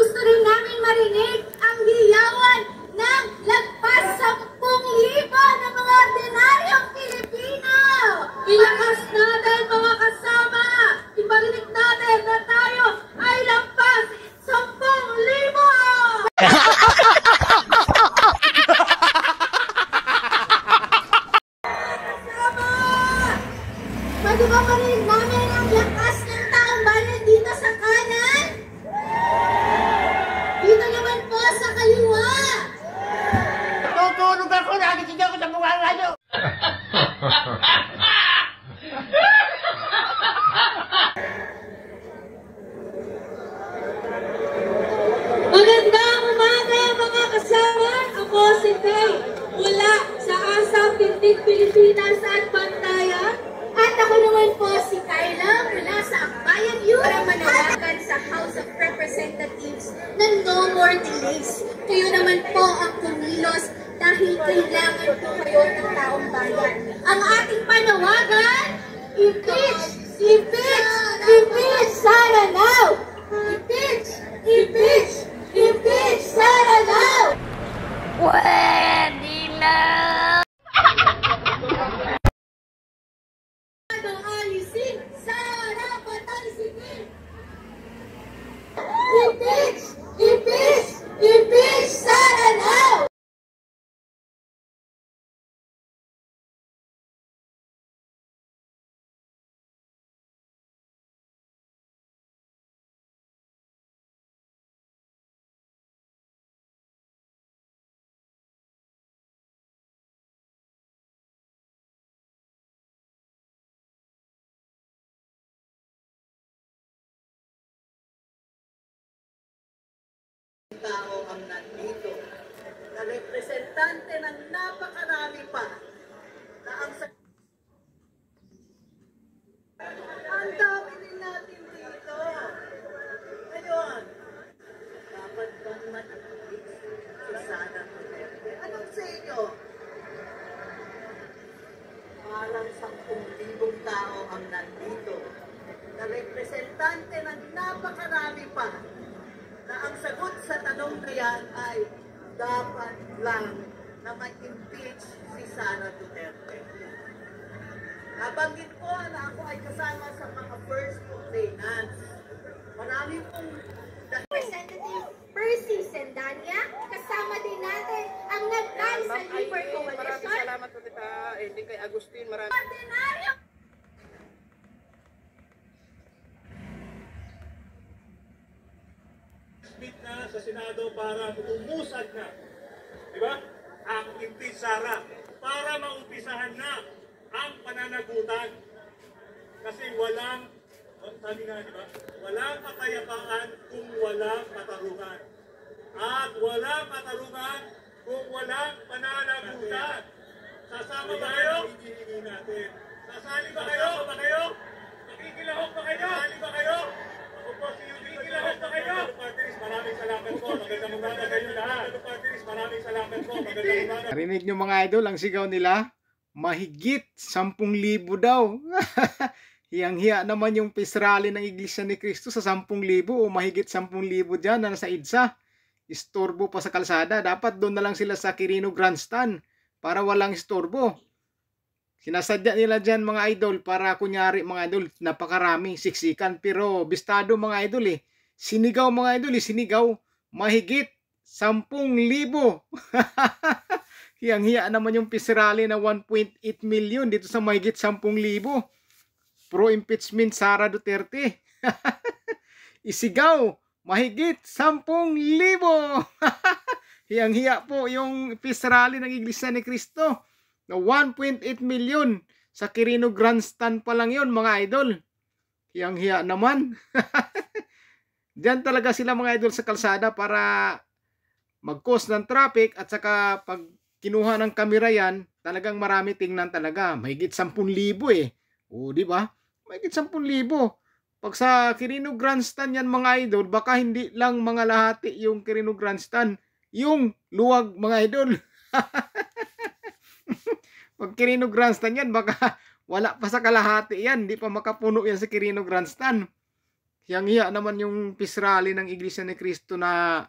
Gusto rin namin marinig ang hiyawan ng lagpas 10,000 na mga ordinaryong Pilipino. Ilakas natin mga kasama. Ibarinig natin na tayo ay lagpas 10,000. Kasama! Pwede ba marinig namin ang lakas ng taong bayan dito sa kanan? Dito naman po sa kaliwa. Tutulog ako, nagising ako sa mga radyo. Magandang umaga mga kasama. Ako si Faye mula sa ASAP Tindig Pilipinas at Bantayan. At ako naman po si Kyla mula sa Bayan Youth para manawagan sa House of Representatives na no more delays. Kayo naman po ang kumilos dahil kailangan po kayo ng taong bayan. Ang ating panawagan, impeach! Impeach! Impeach! Sara now! Impeach! Impeach! Impeach! Sara now! Pwede na! Alisin! Sara patalsikin! Impeach! Impeach! Impeach! Sara now! Tao ang nandito na representante ng napakarami pa na ang dami din natin dito. Ngayon, dapat bang mag-ibig si Sara Duterte? Anong sa inyo? Parang 10,000 tao ang nandito na representante ng napakarami pa na ang sagot sa tanong na yan ay dapat lang na ma-impeach si Sara Duterte. Nabanggit ko na ako ay kasama sa mga first complainants. Marami pong Representative Percy Sendanya, kasama din natin ang nagdal sa Liber Maraming Coalition. salamat po kita, din kay Agustin. Maraming Ordinaryo! Na sa Senado para umusad na, di ba? Ang impeach Sara para maumpisahan na ang pananagutan. Kasi walang, sabi nga, di ba? Walang kapayapaan kung walang katarungan. At walang katarungan kung walang pananagutan. Sasama ba kayo? Hinihingi natin. Sasali ba kayo? Nakikilahok ba kayo? Sasali ba kayo? Ako po si Yudi. Nakikilahok ba kayo? Maraming salamat po. Magandang umaga kayo lahat. Maraming salamat po. Magandang umaga. Narinig nyo mga idol, ang sigaw nila, mahigit 10,000 daw. Hiyang-hiya naman yung peace rally ng Iglesia ni Cristo sa 10,000 o mahigit 10,000 dyan na nasa EDSA. Istorbo pa sa kalsada. Dapat doon na lang sila sa Quirino Grandstand para walang istorbo. Sinasadya nila dyan mga idol para kunyari mga idol, napakarami, siksikan. Pero bistado mga idol eh. Sinigaw mga idol, sinigaw, mahigit 10,000. Hiyang-hiya naman yung peace rally na 1.8 million dito sa mahigit 10,000. Pro-impeachment Sara Duterte. Isigaw, mahigit 10,000. Hiyang-hiya po yung peace rally ng Iglesia ni Cristo na 1.8 million. Sa Quirino Grandstand pa lang yun mga idol. Hiyang-hiya naman. Diyan talaga sila mga idol sa kalsada para mag-cause ng traffic at saka pag kinuha ng kamera yan, talagang marami tingnan talaga. Mahigit 10,000 eh. O di ba? Mahigit 10,000. Pag sa Quirino Grandstand yan mga idol, baka hindi lang mga lahati yung Quirino Grandstand, yung luwag mga idol. Pag Quirino Grandstand yan, baka wala pa sa kalahati yan. Hindi pa makapuno yan sa Quirino Grandstand. Hiyang-hiya naman yung peace rally ng Iglesia ni Cristo na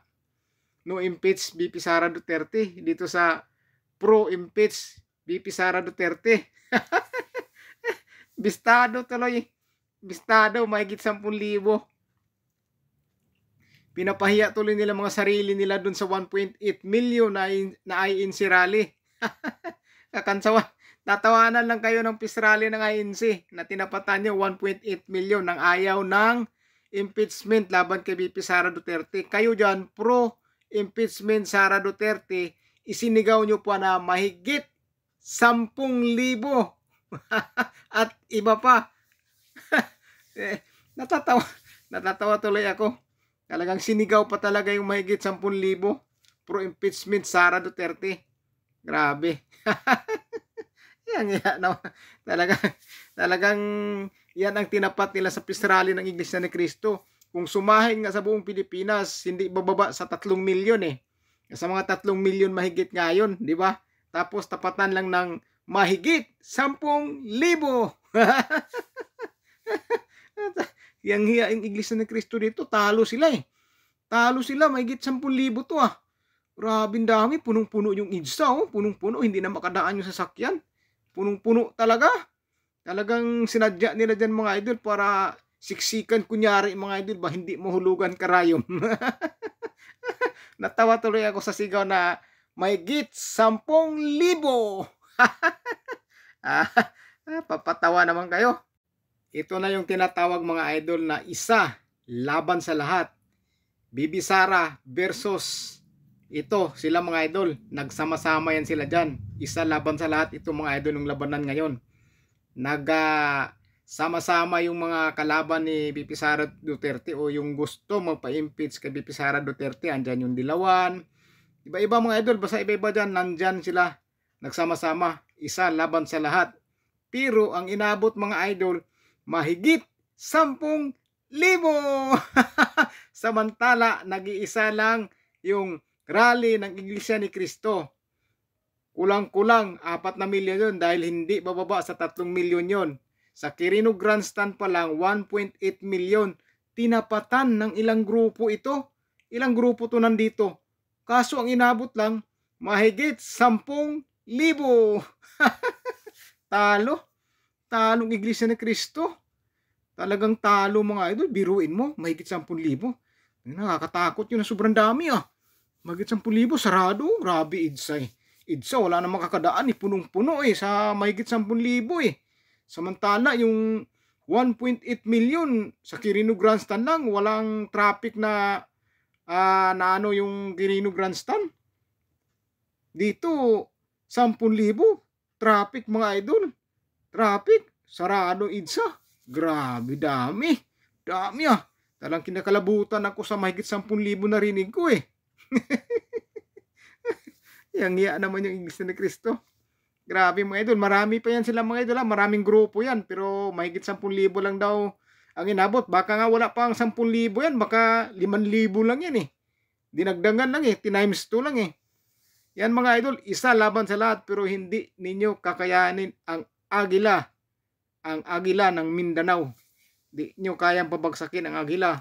no impeach BP Sara Duterte dito sa pro-impeach BP Sara Duterte. Bistado tuloy. Bistado, mahigit 10,000. Pinapahiya tuloy nila mga sarili nila dun sa 1.8 million na INC rally. Kakansawa. Tatawanan lang kayo ng peace rally ng INC na tinapatan nyo 1.8 million ng ayaw ng impeachment laban kay BP Sara Duterte. Kayo dyan, pro-impeachment Sara Duterte, isinigaw nyo pa na mahigit 10,000 at iba pa. Natatawa tuloy ako. Talagang sinigaw pa talaga yung mahigit 10,000 pro-impeachment Sara Duterte. Grabe. Yan no. Talagang yan ang tinapat nila sa peace rally ng Iglesia ni Cristo. Kung sumahin nga sa buong Pilipinas, hindi bababa sa 3 milyon eh. Sa mga 3 milyon mahigit ngayon, di ba? Tapos tapatan lang ng mahigit 10,000. Yang hiya yung Iglesia ni Cristo dito, talo sila eh. Talo sila, mahigit 10,000 to ah. Grabing dami, punong-puno yung EDSA oh. Punong-puno, hindi na makadaan yung sasakyan. Punong-puno talaga. Talagang sinadya nila dyan mga idol para siksikan kunyari mga idol ba hindi mahulugan karayom. Natawa tuloy ako sa sigaw na mahigit 10,000. Papatawa naman kayo. Ito na yung tinatawag mga idol na isa laban sa lahat. BP Sara versus ito, sila mga idol. Nagsama-sama yan sila dyan. Isa laban sa lahat. Ito mga idol yung labanan ngayon. Sama-sama yung mga kalaban ni BP Sara Duterte o yung gusto magpa-impeach kay BP Sara Duterte. Andyan yung Dilawan. Iba-iba mga idol. Basta iba-iba dyan. Nandyan sila. Nagsama-sama. Isa laban sa lahat. Pero ang inabot mga idol, mahigit 10,000. Samantala, nag-iisa lang yung rally ng Iglesia ni Cristo. Kulang-kulang 4 na milyon yun dahil hindi bababa sa 3 milyon yun. Sa Quirino Grandstand pa lang 1.8 milyon. Tinapatan ng ilang grupo ito. Ilang grupo to nandito. Kaso ang inabot lang mahigit 10,000. Talo. Talong Iglesia ni Cristo. Talagang talo mga idol. Biruin mo, mahigit 10,000. Nakakatakot yun na sobrang dami ah. Mahigit 10,000, sarado. Grabe EDSA eh. EDSA wala na makakadaan eh. Punong-puno eh sa mahigit 10,000 eh. Samantala yung 1.8 million sa Quirino Grandstand lang. Walang traffic na ano yung Quirino Grandstand. Dito 10,000. Traffic mga idol. Traffic. Sarado EDSA. Grabe dami. Dami ah. Talang kinakalabutan ako sa mahigit 10,000 narinig ko eh. Yang iya naman yung Iglesia ni Cristo. Grabe mga idol. Marami pa yan sila mga idol. Maraming grupo yan. Pero mahigit 10,000 lang daw ang inabot. Baka nga wala pang 10,000 yan. Baka 5,000 lang yan eh. Dinagdangan lang eh. Times 2 lang eh. Yan mga idol. Isa laban sa lahat. Pero hindi ninyo kakayanin ang agila. Ang agila ng Mindanao. Di nyo kayang pabagsakin ang agila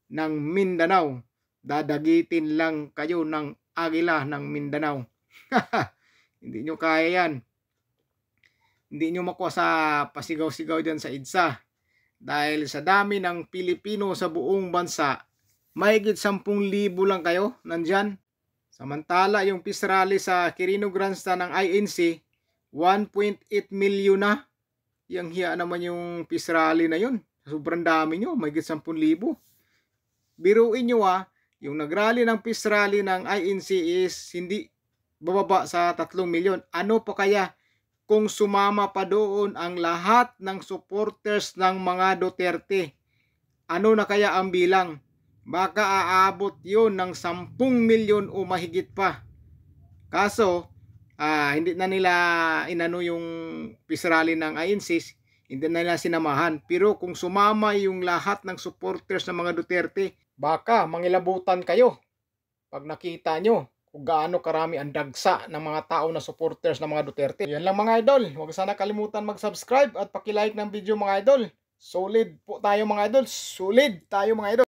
ng Mindanao. Dadagitin lang kayo ng agila ng Mindanao. Hindi nyo kaya yan. Hindi nyo makuha sa pasigaw-sigaw dyan sa EDSA. Dahil sa dami ng Pilipino sa buong bansa, mahigit 10,000 lang kayo nandyan. Samantala yung peace rally sa Quirino Grandstand ng INC, 1.8 million na. Yang hiya naman yung peace rally na yun. Sobrang dami nyo, mahigit 10,000. Biruin nyo yung nagrally ng peace rally ng INC is hindi bababa sa 3 milyon. Ano pa kaya kung sumama pa doon ang lahat ng supporters ng mga Duterte? Ano na kaya ang bilang? Baka aabot yun ng 10 milyon o mahigit pa. Kaso, hindi na nila inano yung peace rally ng INC, hindi na nila sinamahan. Pero kung sumama yung lahat ng supporters ng mga Duterte, baka mangilabutan kayo pag nakita nyo kung gaano karami ang dagsa ng mga tao na supporters ng mga Duterte. Yan lang mga idol. Huwag sana kalimutan mag-subscribe at paki-like ng video mga idol. Solid po tayo mga idol. Solid tayo mga idol.